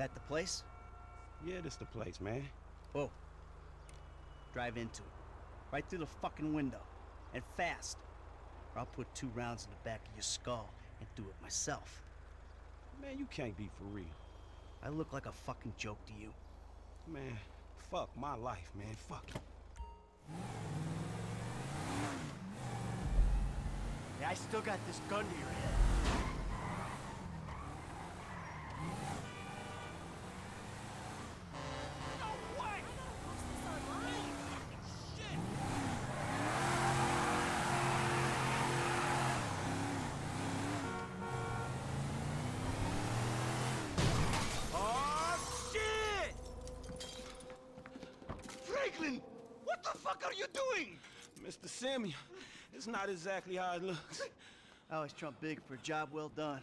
That the place? Yeah, this the place, man. Whoa. Drive into it. Right through the fucking window. And fast. Or I'll put 2 rounds in the back of your skull and do it myself. Man, you can't be for real. I look like a fucking joke to you. Man, fuck my life, man. Fuck it. Yeah, I still got this gun to your head. Franklin! What the fuck are you doing? Mr. Samuel, it's not exactly how it looks. I always trump big for a job well done.